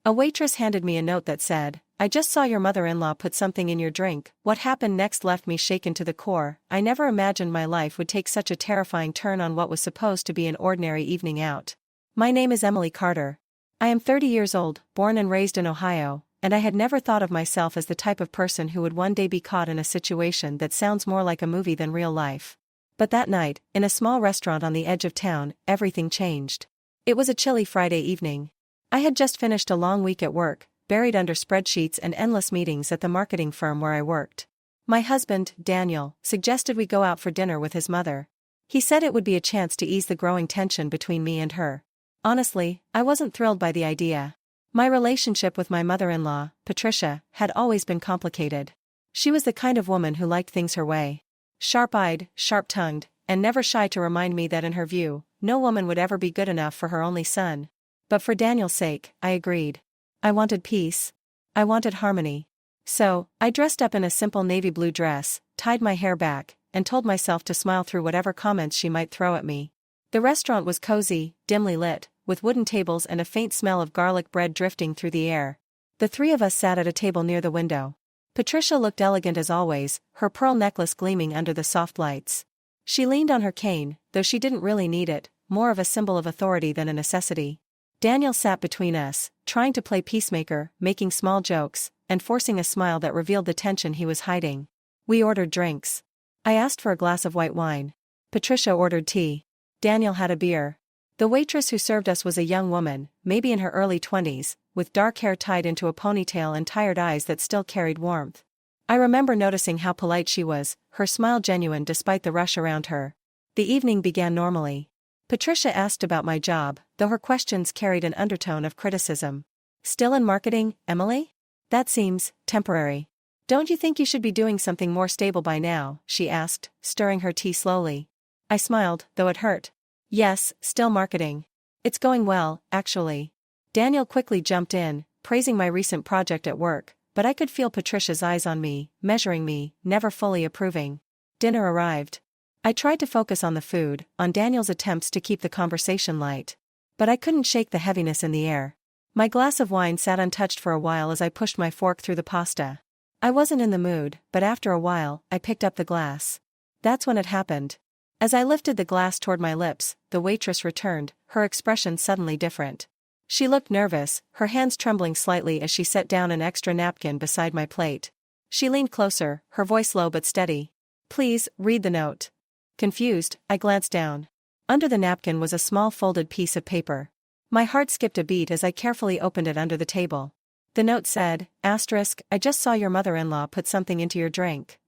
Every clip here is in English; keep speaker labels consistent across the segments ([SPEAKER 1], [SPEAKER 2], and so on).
[SPEAKER 1] A waitress handed me a note that said, "I just saw your mother-in-law put something in your drink." What happened next left me shaken to the core. I never imagined my life would take such a terrifying turn on what was supposed to be an ordinary evening out. My name is Emily Carter. I am 30 years old, born and raised in Ohio, and I had never thought of myself as the type of person who would one day be caught in a situation that sounds more like a movie than real life. But that night, in a small restaurant on the edge of town, everything changed. It was a chilly Friday evening. I had just finished a long week at work, buried under spreadsheets and endless meetings at the marketing firm where I worked. My husband, Daniel, suggested we go out for dinner with his mother. He said it would be a chance to ease the growing tension between me and her. Honestly, I wasn't thrilled by the idea. My relationship with my mother-in-law, Patricia, had always been complicated. She was the kind of woman who liked things her way. Sharp-eyed, sharp-tongued, and never shy to remind me that in her view, no woman would ever be good enough for her only son. But for Daniel's sake, I agreed. I wanted peace. I wanted harmony. So, I dressed up in a simple navy blue dress, tied my hair back, and told myself to smile through whatever comments she might throw at me. The restaurant was cozy, dimly lit, with wooden tables and a faint smell of garlic bread drifting through the air. The three of us sat at a table near the window. Patricia looked elegant as always, her pearl necklace gleaming under the soft lights. She leaned on her cane, though she didn't really need it, more of a symbol of authority than a necessity. Daniel sat between us, trying to play peacemaker, making small jokes, and forcing a smile that revealed the tension he was hiding. We ordered drinks. I asked for a glass of white wine. Patricia ordered tea. Daniel had a beer. The waitress who served us was a young woman, maybe in her early 20s, with dark hair tied into a ponytail and tired eyes that still carried warmth. I remember noticing how polite she was, her smile genuine despite the rush around her. The evening began normally. Patricia asked about my job, though her questions carried an undertone of criticism. "Still in marketing, Emily? That seems temporary. Don't you think you should be doing something more stable by now?" she asked, stirring her tea slowly. I smiled, though it hurt. "Yes, still marketing. It's going well, actually." Daniel quickly jumped in, praising my recent project at work, but I could feel Patricia's eyes on me, measuring me, never fully approving. Dinner arrived. I tried to focus on the food, on Daniel's attempts to keep the conversation light. But I couldn't shake the heaviness in the air. My glass of wine sat untouched for a while as I pushed my fork through the pasta. I wasn't in the mood, but after a while, I picked up the glass. That's when it happened. As I lifted the glass toward my lips, the waitress returned, her expression suddenly different. She looked nervous, her hands trembling slightly as she set down an extra napkin beside my plate. She leaned closer, her voice low but steady. "Please, read the note." Confused, I glanced down. Under the napkin was a small folded piece of paper. My heart skipped a beat as I carefully opened it under the table. The note said, "I just saw your mother-in-law put something into your drink."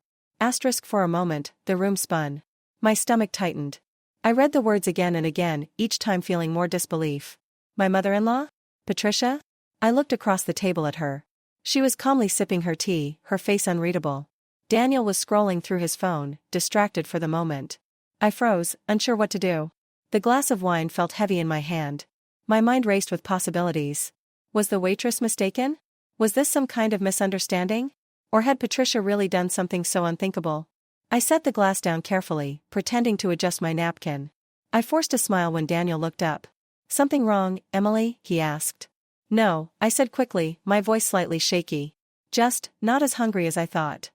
[SPEAKER 1] For a moment, the room spun. My stomach tightened. I read the words again and again, each time feeling more disbelief. My mother-in-law? Patricia? I looked across the table at her. She was calmly sipping her tea, her face unreadable. Daniel was scrolling through his phone, distracted for the moment. I froze, unsure what to do. The glass of wine felt heavy in my hand. My mind raced with possibilities. Was the waitress mistaken? Was this some kind of misunderstanding? Or had Patricia really done something so unthinkable? I set the glass down carefully, pretending to adjust my napkin. I forced a smile when Daniel looked up. "Something wrong, Emily?" he asked. "No," I said quickly, my voice slightly shaky. "Just, not as hungry as I thought."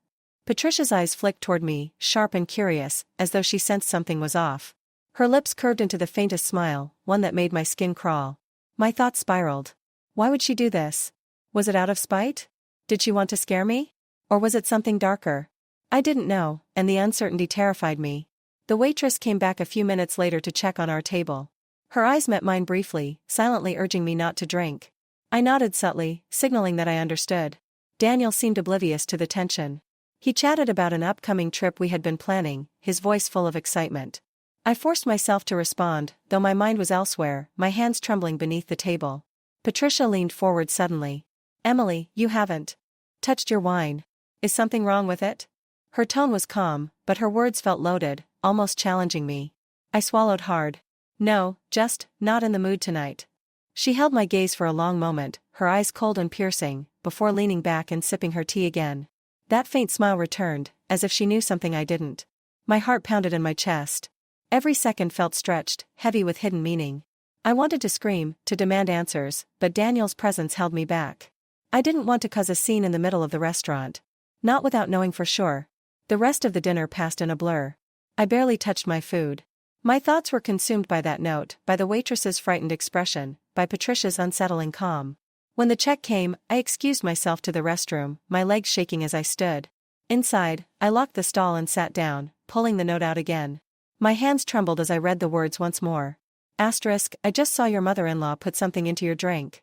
[SPEAKER 1] Patricia's eyes flicked toward me, sharp and curious, as though she sensed something was off. Her lips curved into the faintest smile, one that made my skin crawl. My thoughts spiraled. Why would she do this? Was it out of spite? Did she want to scare me? Or was it something darker? I didn't know, and the uncertainty terrified me. The waitress came back a few minutes later to check on our table. Her eyes met mine briefly, silently urging me not to drink. I nodded subtly, signaling that I understood. Daniel seemed oblivious to the tension. He chatted about an upcoming trip we had been planning, his voice full of excitement. I forced myself to respond, though my mind was elsewhere, my hands trembling beneath the table. Patricia leaned forward suddenly. "Emily, you haven't touched your wine. Is something wrong with it?" Her tone was calm, but her words felt loaded, almost challenging me. I swallowed hard. "No, just, not in the mood tonight." She held my gaze for a long moment, her eyes cold and piercing, before leaning back and sipping her tea again. That faint smile returned, as if she knew something I didn't. My heart pounded in my chest. Every second felt stretched, heavy with hidden meaning. I wanted to scream, to demand answers, but Daniel's presence held me back. I didn't want to cause a scene in the middle of the restaurant. Not without knowing for sure. The rest of the dinner passed in a blur. I barely touched my food. My thoughts were consumed by that note, by the waitress's frightened expression, by Patricia's unsettling calm. When the check came, I excused myself to the restroom, my legs shaking as I stood. Inside, I locked the stall and sat down, pulling the note out again. My hands trembled as I read the words once more. Asterisk, I just saw your mother-in-law put something into your drink.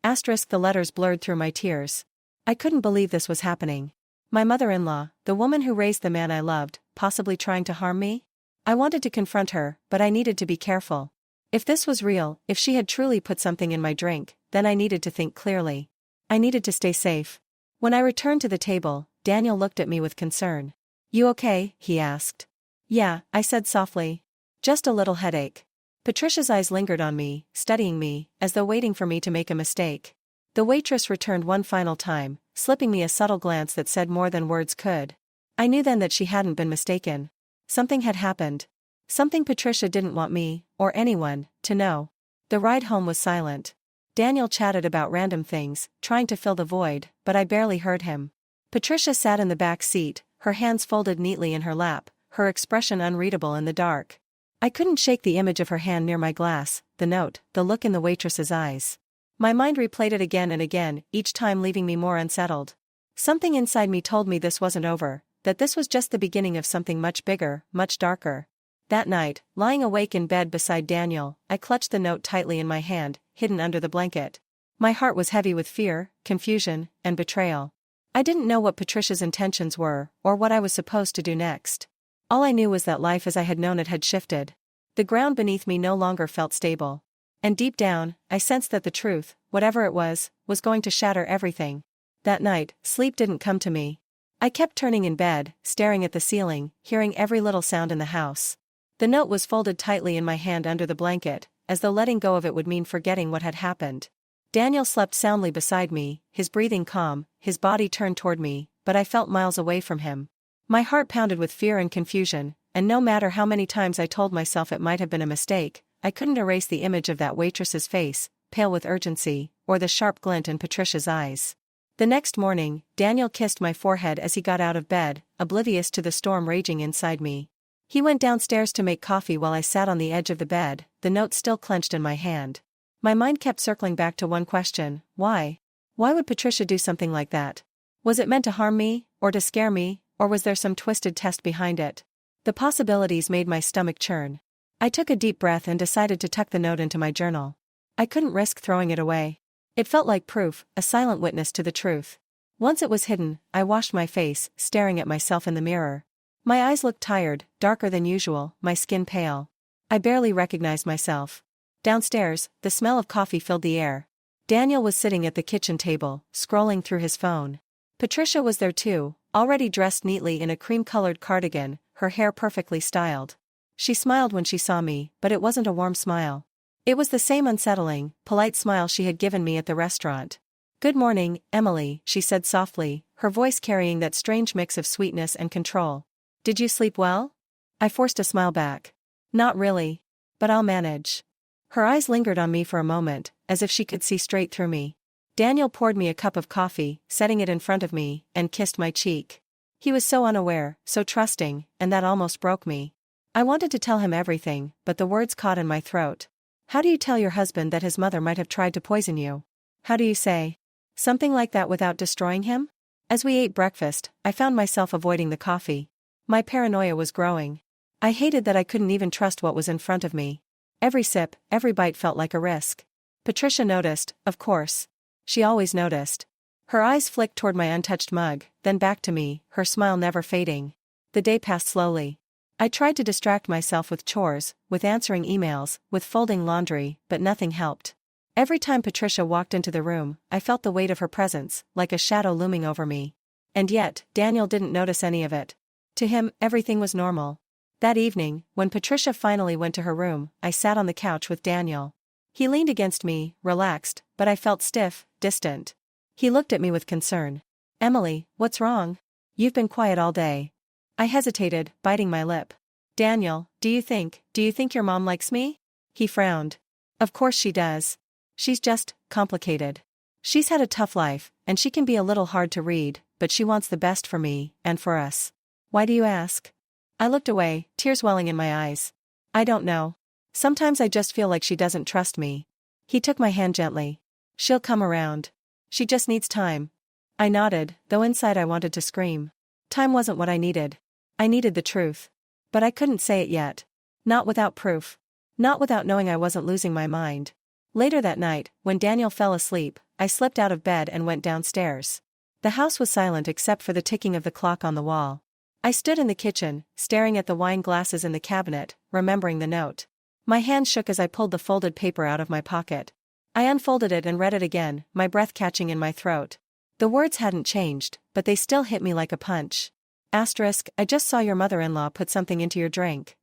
[SPEAKER 1] Asterisk, the letters blurred through my tears. I couldn't believe this was happening. My mother-in-law, the woman who raised the man I loved, possibly trying to harm me? I wanted to confront her, but I needed to be careful. If this was real, if she had truly put something in my drink, then I needed to think clearly. I needed to stay safe. When I returned to the table, Daniel looked at me with concern. You okay? He asked. Yeah, I said softly. Just a little headache. Patricia's eyes lingered on me, studying me, as though waiting for me to make a mistake. The waitress returned one final time, slipping me a subtle glance that said more than words could. I knew then that she hadn't been mistaken. Something had happened. Something Patricia didn't want me, or anyone, to know. The ride home was silent. Daniel chatted about random things, trying to fill the void, but I barely heard him. Patricia sat in the back seat, her hands folded neatly in her lap, her expression unreadable in the dark. I couldn't shake the image of her hand near my glass, the note, the look in the waitress's eyes. My mind replayed it again and again, each time leaving me more unsettled. Something inside me told me this wasn't over, that this was just the beginning of something much bigger, much darker. That night, lying awake in bed beside Daniel, I clutched the note tightly in my hand, hidden under the blanket. My heart was heavy with fear, confusion, and betrayal. I didn't know what Patricia's intentions were, or what I was supposed to do next. All I knew was that life as I had known it had shifted. The ground beneath me no longer felt stable. And deep down, I sensed that the truth, whatever it was going to shatter everything. That night, sleep didn't come to me. I kept turning in bed, staring at the ceiling, hearing every little sound in the house. The note was folded tightly in my hand under the blanket, as though letting go of it would mean forgetting what had happened. Daniel slept soundly beside me, his breathing calm, his body turned toward me, but I felt miles away from him. My heart pounded with fear and confusion, and no matter how many times I told myself it might have been a mistake, I couldn't erase the image of that waitress's face, pale with urgency, or the sharp glint in Patricia's eyes. The next morning, Daniel kissed my forehead as he got out of bed, oblivious to the storm raging inside me. He went downstairs to make coffee while I sat on the edge of the bed, the note still clenched in my hand. My mind kept circling back to one question: why? Why would Patricia do something like that? Was it meant to harm me, or to scare me, or was there some twisted test behind it? The possibilities made my stomach churn. I took a deep breath and decided to tuck the note into my journal. I couldn't risk throwing it away. It felt like proof, a silent witness to the truth. Once it was hidden, I washed my face, staring at myself in the mirror. My eyes looked tired, darker than usual, my skin pale. I barely recognized myself. Downstairs, the smell of coffee filled the air. Daniel was sitting at the kitchen table, scrolling through his phone. Patricia was there too, already dressed neatly in a cream-colored cardigan, her hair perfectly styled. She smiled when she saw me, but it wasn't a warm smile. It was the same unsettling, polite smile she had given me at the restaurant. "Good morning, Emily," she said softly, her voice carrying that strange mix of sweetness and control. "Did you sleep well?" I forced a smile back. "Not really. But I'll manage." Her eyes lingered on me for a moment, as if she could see straight through me. Daniel poured me a cup of coffee, setting it in front of me, and kissed my cheek. He was so unaware, so trusting, and that almost broke me. I wanted to tell him everything, but the words caught in my throat. How do you tell your husband that his mother might have tried to poison you? How do you say something like that without destroying him? As we ate breakfast, I found myself avoiding the coffee. My paranoia was growing. I hated that I couldn't even trust what was in front of me. Every sip, every bite felt like a risk. Patricia noticed, of course. She always noticed. Her eyes flicked toward my untouched mug, then back to me, her smile never fading. The day passed slowly. I tried to distract myself with chores, with answering emails, with folding laundry, but nothing helped. Every time Patricia walked into the room, I felt the weight of her presence, like a shadow looming over me. And yet, Daniel didn't notice any of it. To him, everything was normal. That evening, when Patricia finally went to her room, I sat on the couch with Daniel. He leaned against me, relaxed, but I felt stiff, distant. He looked at me with concern. "Emily, what's wrong? You've been quiet all day." I hesitated, biting my lip. "Daniel, do you think your mom likes me?" He frowned. Of course she does. She's just complicated. She's had a tough life, and she can be a little hard to read, but she wants the best for me, and for us. Why do you ask? I looked away, tears welling in my eyes. I don't know. Sometimes I just feel like she doesn't trust me. He took my hand gently. She'll come around. She just needs time. I nodded, though inside I wanted to scream. Time wasn't what I needed. I needed the truth. But I couldn't say it yet. Not without proof. Not without knowing I wasn't losing my mind. Later that night, when Daniel fell asleep, I slipped out of bed and went downstairs. The house was silent except for the ticking of the clock on the wall. I stood in the kitchen, staring at the wine glasses in the cabinet, remembering the note. My hand shook as I pulled the folded paper out of my pocket. I unfolded it and read it again, my breath catching in my throat. The words hadn't changed, but they still hit me like a punch. Asterisk, I just saw your mother-in-law put something into your drink.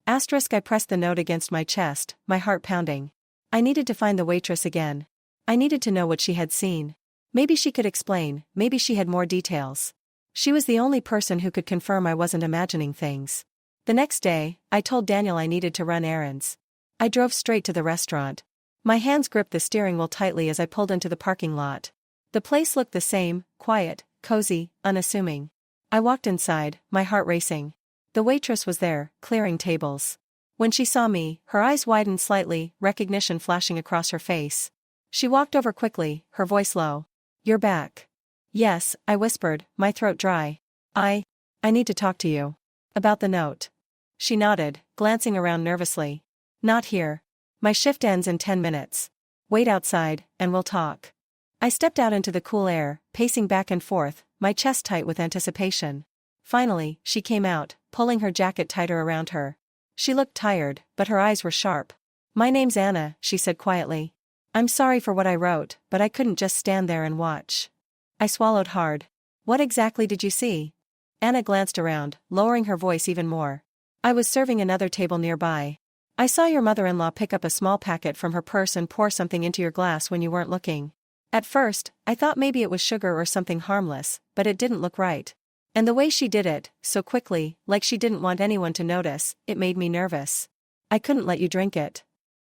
[SPEAKER 1] Asterisk, I pressed the note against my chest, my heart pounding. I needed to find the waitress again. I needed to know what she had seen. Maybe she could explain, maybe she had more details. She was the only person who could confirm I wasn't imagining things. The next day, I told Daniel I needed to run errands. I drove straight to the restaurant. My hands gripped the steering wheel tightly as I pulled into the parking lot. The place looked the same, quiet, cozy, unassuming. I walked inside, my heart racing. The waitress was there, clearing tables. When she saw me, her eyes widened slightly, recognition flashing across her face. She walked over quickly, her voice low. You're back. Yes, I whispered, my throat dry. I need to talk to you. About the note. She nodded, glancing around nervously. Not here. My shift ends in 10 minutes. Wait outside, and we'll talk. I stepped out into the cool air, pacing back and forth, my chest tight with anticipation. Finally, she came out, pulling her jacket tighter around her. She looked tired, but her eyes were sharp. My name's Anna, she said quietly. I'm sorry for what I wrote, but I couldn't just stand there and watch. I swallowed hard. What exactly did you see? Anna glanced around, lowering her voice even more. I was serving another table nearby. I saw your mother-in-law pick up a small packet from her purse and pour something into your glass when you weren't looking. At first, I thought maybe it was sugar or something harmless, but it didn't look right. And the way she did it, so quickly, like she didn't want anyone to notice, it made me nervous. I couldn't let you drink it.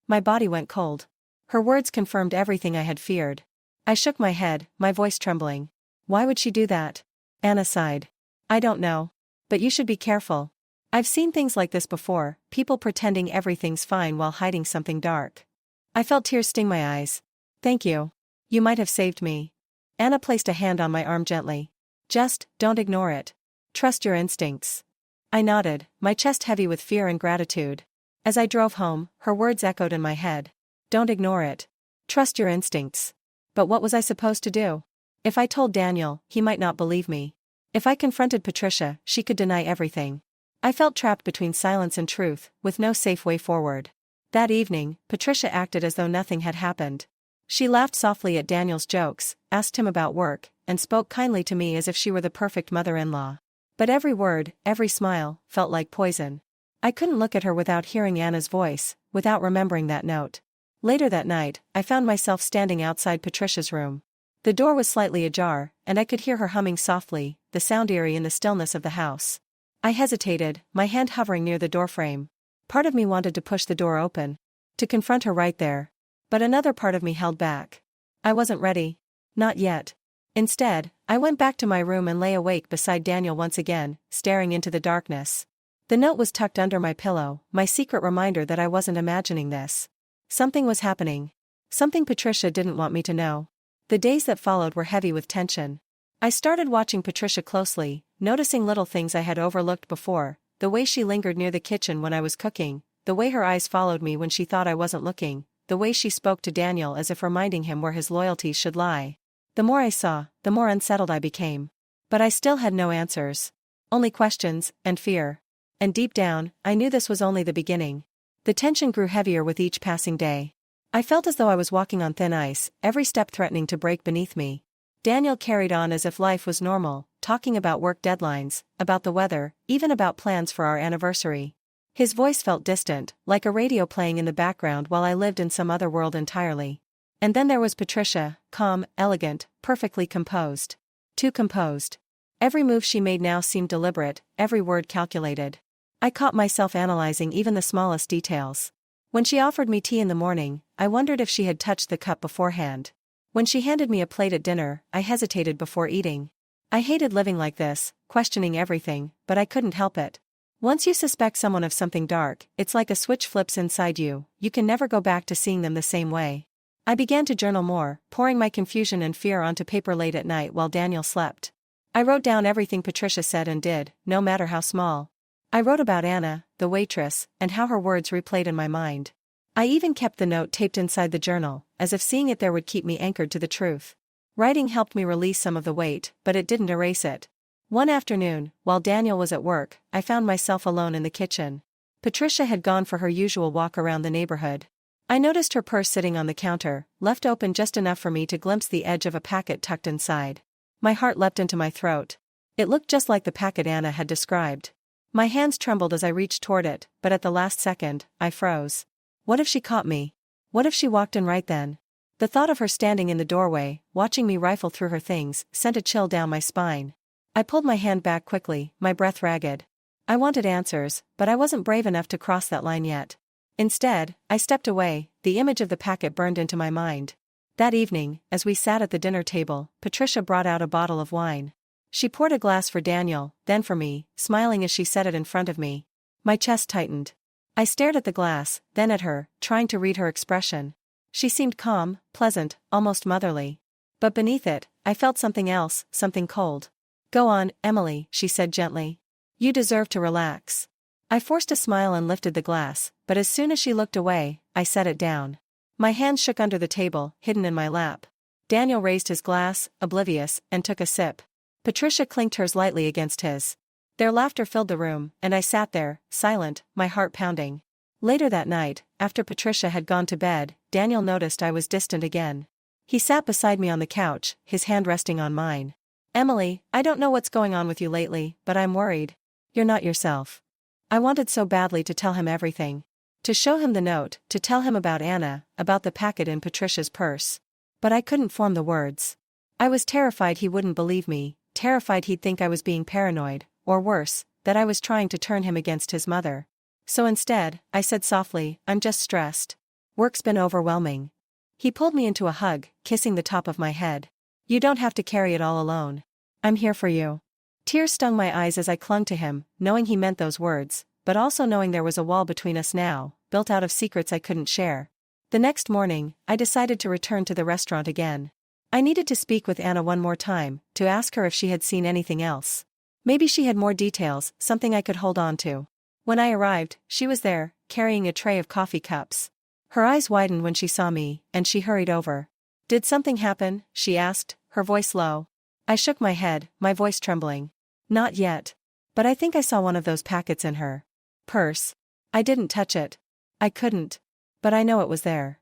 [SPEAKER 1] My body went cold. Her words confirmed everything I had feared. I shook my head, my voice trembling. Why would she do that? Anna sighed. I don't know. But you should be careful. I've seen things like this before, people pretending everything's fine while hiding something dark. I felt tears sting my eyes. Thank you. You might have saved me. Anna placed a hand on my arm gently. Just, don't ignore it. Trust your instincts. I nodded, my chest heavy with fear and gratitude. As I drove home, her words echoed in my head. Don't ignore it. Trust your instincts. But what was I supposed to do? If I told Daniel, he might not believe me. If I confronted Patricia, she could deny everything. I felt trapped between silence and truth, with no safe way forward. That evening, Patricia acted as though nothing had happened. She laughed softly at Daniel's jokes, asked him about work, and spoke kindly to me as if she were the perfect mother-in-law. But every word, every smile, felt like poison. I couldn't look at her without hearing Anna's voice, without remembering that note. Later that night, I found myself standing outside Patricia's room. The door was slightly ajar, and I could hear her humming softly, the sound eerie in the stillness of the house. I hesitated, my hand hovering near the doorframe. Part of me wanted to push the door open, to confront her right there. But another part of me held back. I wasn't ready. Not yet. Instead, I went back to my room and lay awake beside Daniel once again, staring into the darkness. The note was tucked under my pillow, my secret reminder that I wasn't imagining this. Something was happening. Something Patricia didn't want me to know. The days that followed were heavy with tension. I started watching Patricia closely, noticing little things I had overlooked before, the way she lingered near the kitchen when I was cooking, the way her eyes followed me when she thought I wasn't looking, the way she spoke to Daniel as if reminding him where his loyalties should lie. The more I saw, the more unsettled I became. But I still had no answers. Only questions, and fear. And deep down, I knew this was only the beginning. The tension grew heavier with each passing day. I felt as though I was walking on thin ice, every step threatening to break beneath me. Daniel carried on as if life was normal, talking about work deadlines, about the weather, even about plans for our anniversary. His voice felt distant, like a radio playing in the background while I lived in some other world entirely. And then there was Patricia, calm, elegant, perfectly composed. Too composed. Every move she made now seemed deliberate, every word calculated. I caught myself analyzing even the smallest details. When she offered me tea in the morning, I wondered if she had touched the cup beforehand. When she handed me a plate at dinner, I hesitated before eating. I hated living like this, questioning everything, but I couldn't help it. Once you suspect someone of something dark, it's like a switch flips inside you, you can never go back to seeing them the same way. I began to journal more, pouring my confusion and fear onto paper late at night while Daniel slept. I wrote down everything Patricia said and did, no matter how small. I wrote about Anna, the waitress, and how her words replayed in my mind. I even kept the note taped inside the journal, as if seeing it there would keep me anchored to the truth. Writing helped me release some of the weight, but it didn't erase it. One afternoon, while Daniel was at work, I found myself alone in the kitchen. Patricia had gone for her usual walk around the neighborhood. I noticed her purse sitting on the counter, left open just enough for me to glimpse the edge of a packet tucked inside. My heart leapt into my throat. It looked just like the packet Anna had described. My hands trembled as I reached toward it, but at the last second, I froze. What if she caught me? What if she walked in right then? The thought of her standing in the doorway, watching me rifle through her things, sent a chill down my spine. I pulled my hand back quickly, my breath ragged. I wanted answers, but I wasn't brave enough to cross that line yet. Instead, I stepped away, the image of the packet burned into my mind. That evening, as we sat at the dinner table, Patricia brought out a bottle of wine. She poured a glass for Daniel, then for me, smiling as she set it in front of me. My chest tightened. I stared at the glass, then at her, trying to read her expression. She seemed calm, pleasant, almost motherly. But beneath it, I felt something else, something cold. "Go on, Emily," she said gently. "You deserve to relax." I forced a smile and lifted the glass, but as soon as she looked away, I set it down. My hands shook under the table, hidden in my lap. Daniel raised his glass, oblivious, and took a sip. Patricia clinked hers lightly against his. Their laughter filled the room, and I sat there, silent, my heart pounding. Later that night, after Patricia had gone to bed, Daniel noticed I was distant again. He sat beside me on the couch, his hand resting on mine. "Emily, I don't know what's going on with you lately, but I'm worried. You're not yourself." I wanted so badly to tell him everything. To show him the note, to tell him about Anna, about the packet in Patricia's purse. But I couldn't form the words. I was terrified he wouldn't believe me, terrified he'd think I was being paranoid, or worse, that I was trying to turn him against his mother. So instead, I said softly, "I'm just stressed. Work's been overwhelming." He pulled me into a hug, kissing the top of my head. "You don't have to carry it all alone. I'm here for you." Tears stung my eyes as I clung to him, knowing he meant those words, but also knowing there was a wall between us now, built out of secrets I couldn't share. The next morning, I decided to return to the restaurant again. I needed to speak with Anna one more time, to ask her if she had seen anything else. Maybe she had more details, something I could hold on to. When I arrived, she was there, carrying a tray of coffee cups. Her eyes widened when she saw me, and she hurried over. "Did something happen?" she asked, her voice low. I shook my head, my voice trembling. "Not yet. But I think I saw one of those packets in her purse. I didn't touch it. I couldn't. But I know it was there."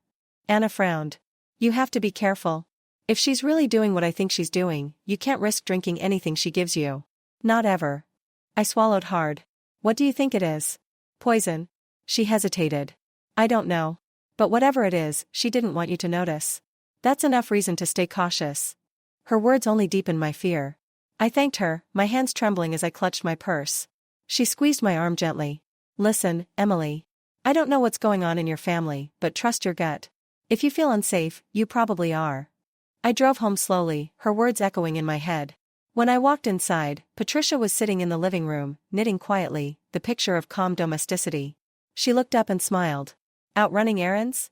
[SPEAKER 1] Anna frowned. "You have to be careful. If she's really doing what I think she's doing, you can't risk drinking anything she gives you. Not ever." I swallowed hard. "What do you think it is?" "Poison." She hesitated. "I don't know. But whatever it is, she didn't want you to notice. That's enough reason to stay cautious." Her words only deepened my fear. I thanked her, my hands trembling as I clutched my purse. She squeezed my arm gently. "Listen, Emily. I don't know what's going on in your family, but trust your gut. If you feel unsafe, you probably are." I drove home slowly, her words echoing in my head. When I walked inside, Patricia was sitting in the living room, knitting quietly, the picture of calm domesticity. She looked up and smiled. "Out running errands?"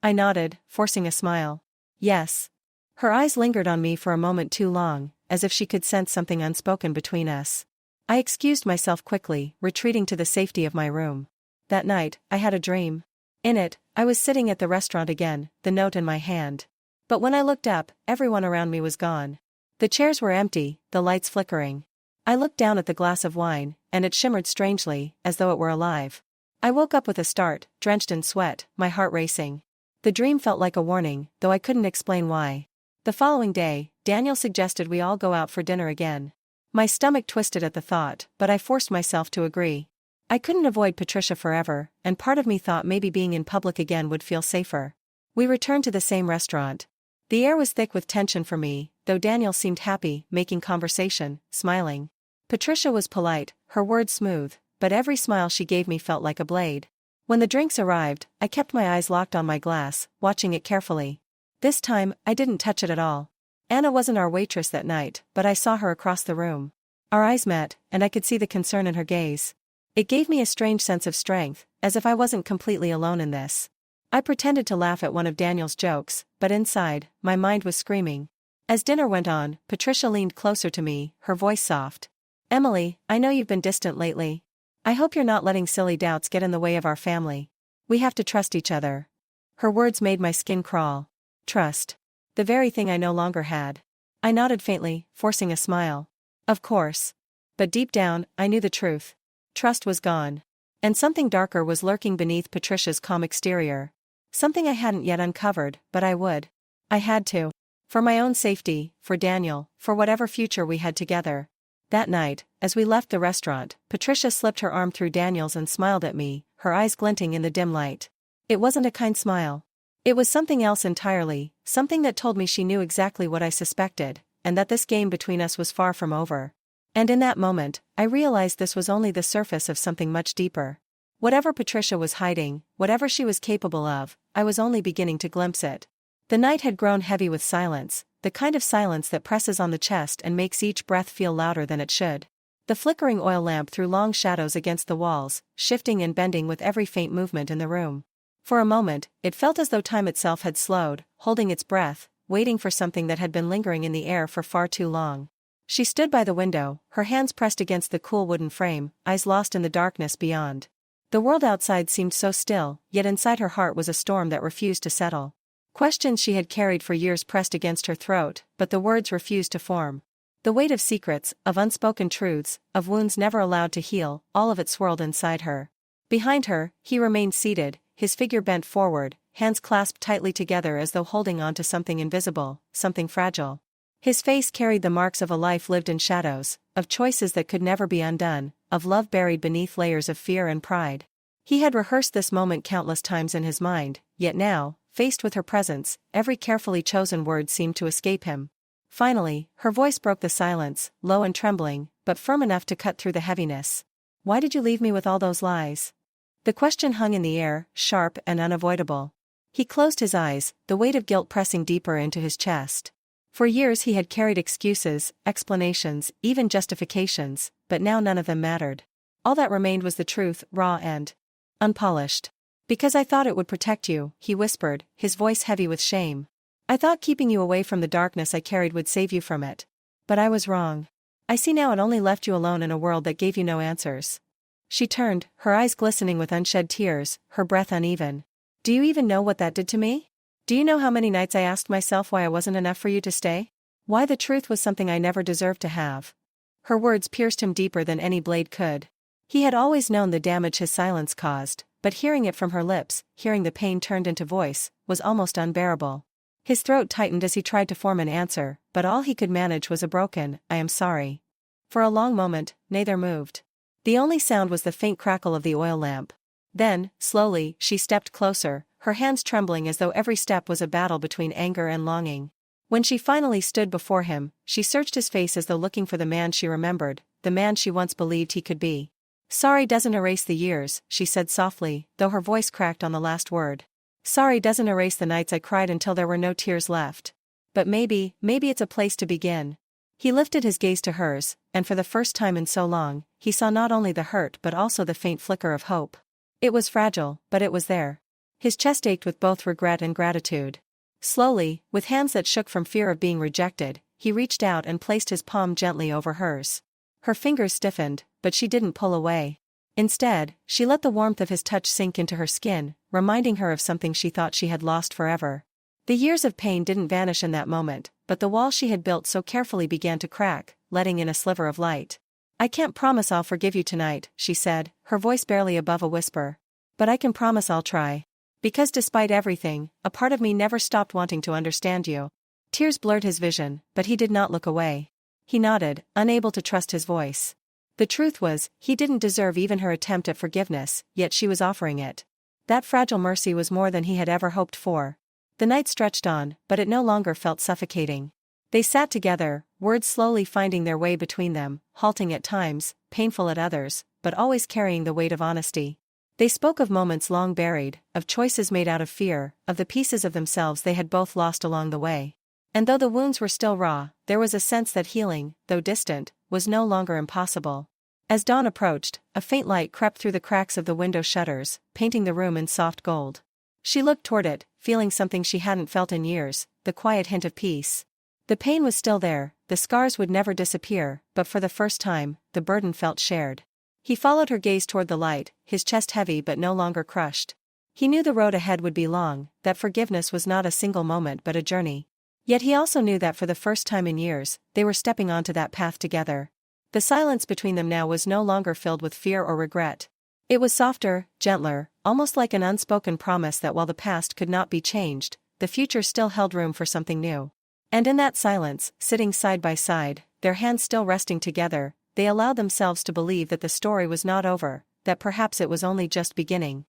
[SPEAKER 1] I nodded, forcing a smile. "Yes." Her eyes lingered on me for a moment too long, as if she could sense something unspoken between us. I excused myself quickly, retreating to the safety of my room. That night, I had a dream. In it, I was sitting at the restaurant again, the note in my hand. But when I looked up, everyone around me was gone. The chairs were empty, the lights flickering. I looked down at the glass of wine, and it shimmered strangely, as though it were alive. I woke up with a start, drenched in sweat, my heart racing. The dream felt like a warning, though I couldn't explain why. The following day, Daniel suggested we all go out for dinner again. My stomach twisted at the thought, but I forced myself to agree. I couldn't avoid Patricia forever, and part of me thought maybe being in public again would feel safer. We returned to the same restaurant. The air was thick with tension for me, though Daniel seemed happy, making conversation, smiling. Patricia was polite, her words smooth, but every smile she gave me felt like a blade. When the drinks arrived, I kept my eyes locked on my glass, watching it carefully. This time, I didn't touch it at all. Anna wasn't our waitress that night, but I saw her across the room. Our eyes met, and I could see the concern in her gaze. It gave me a strange sense of strength, as if I wasn't completely alone in this. I pretended to laugh at one of Daniel's jokes, but inside, my mind was screaming. As dinner went on, Patricia leaned closer to me, her voice soft. "Emily, I know you've been distant lately. I hope you're not letting silly doubts get in the way of our family. We have to trust each other." Her words made my skin crawl. Trust. The very thing I no longer had. I nodded faintly, forcing a smile. Of course. But deep down, I knew the truth. Trust was gone. And something darker was lurking beneath Patricia's calm exterior. Something I hadn't yet uncovered, but I would. I had to. For my own safety, for Daniel, for whatever future we had together. That night, as we left the restaurant, Patricia slipped her arm through Daniel's and smiled at me, her eyes glinting in the dim light. It wasn't a kind smile. It was something else entirely, something that told me she knew exactly what I suspected, and that this game between us was far from over. And in that moment, I realized this was only the surface of something much deeper. Whatever Patricia was hiding, whatever she was capable of, I was only beginning to glimpse it. The night had grown heavy with silence, the kind of silence that presses on the chest and makes each breath feel louder than it should. The flickering oil lamp threw long shadows against the walls, shifting and bending with every faint movement in the room. For a moment, it felt as though time itself had slowed, holding its breath, waiting for something that had been lingering in the air for far too long. She stood by the window, her hands pressed against the cool wooden frame, eyes lost in the darkness beyond. The world outside seemed so still, yet inside her heart was a storm that refused to settle. Questions she had carried for years pressed against her throat, but the words refused to form. The weight of secrets, of unspoken truths, of wounds never allowed to heal, all of it swirled inside her. Behind her, he remained seated, his figure bent forward, hands clasped tightly together as though holding on to something invisible, something fragile. His face carried the marks of a life lived in shadows, of choices that could never be undone, of love buried beneath layers of fear and pride. He had rehearsed this moment countless times in his mind, yet now, faced with her presence, every carefully chosen word seemed to escape him. Finally, her voice broke the silence, low and trembling, but firm enough to cut through the heaviness. "Why did you leave me with all those lies?" The question hung in the air, sharp and unavoidable. He closed his eyes, the weight of guilt pressing deeper into his chest. For years he had carried excuses, explanations, even justifications, but now none of them mattered. All that remained was the truth, raw and unpolished. "Because I thought it would protect you," he whispered, his voice heavy with shame. "I thought keeping you away from the darkness I carried would save you from it. But I was wrong. I see now it only left you alone in a world that gave you no answers." She turned, her eyes glistening with unshed tears, her breath uneven. "Do you even know what that did to me? Do you know how many nights I asked myself why I wasn't enough for you to stay? Why the truth was something I never deserved to have?" Her words pierced him deeper than any blade could. He had always known the damage his silence caused, but hearing it from her lips, hearing the pain turned into voice, was almost unbearable. His throat tightened as he tried to form an answer, but all he could manage was a broken, "I am sorry." For a long moment, neither moved. The only sound was the faint crackle of the oil lamp. Then, slowly, she stepped closer, her hands trembling as though every step was a battle between anger and longing. When she finally stood before him, she searched his face as though looking for the man she remembered, the man she once believed he could be. "Sorry doesn't erase the years," she said softly, though her voice cracked on the last word. "Sorry doesn't erase the nights I cried until there were no tears left. But maybe it's a place to begin." He lifted his gaze to hers, and for the first time in so long, he saw not only the hurt but also the faint flicker of hope. It was fragile, but it was there. His chest ached with both regret and gratitude. Slowly, with hands that shook from fear of being rejected, he reached out and placed his palm gently over hers. Her fingers stiffened, but she didn't pull away. Instead, she let the warmth of his touch sink into her skin, reminding her of something she thought she had lost forever. The years of pain didn't vanish in that moment, but the wall she had built so carefully began to crack, letting in a sliver of light. "I can't promise I'll forgive you tonight," she said, her voice barely above a whisper. "But I can promise I'll try. Because despite everything, a part of me never stopped wanting to understand you." Tears blurred his vision, but he did not look away. He nodded, unable to trust his voice. The truth was, he didn't deserve even her attempt at forgiveness, yet she was offering it. That fragile mercy was more than he had ever hoped for. The night stretched on, but it no longer felt suffocating. They sat together, words slowly finding their way between them, halting at times, painful at others, but always carrying the weight of honesty. They spoke of moments long buried, of choices made out of fear, of the pieces of themselves they had both lost along the way. And though the wounds were still raw, there was a sense that healing, though distant, was no longer impossible. As dawn approached, a faint light crept through the cracks of the window shutters, painting the room in soft gold. She looked toward it, feeling something she hadn't felt in years, the quiet hint of peace. The pain was still there, the scars would never disappear, but for the first time, the burden felt shared. He followed her gaze toward the light, his chest heavy but no longer crushed. He knew the road ahead would be long, that forgiveness was not a single moment but a journey. Yet he also knew that for the first time in years, they were stepping onto that path together. The silence between them now was no longer filled with fear or regret. It was softer, gentler, almost like an unspoken promise that while the past could not be changed, the future still held room for something new. And in that silence, sitting side by side, their hands still resting together, they allowed themselves to believe that the story was not over, that perhaps it was only just beginning.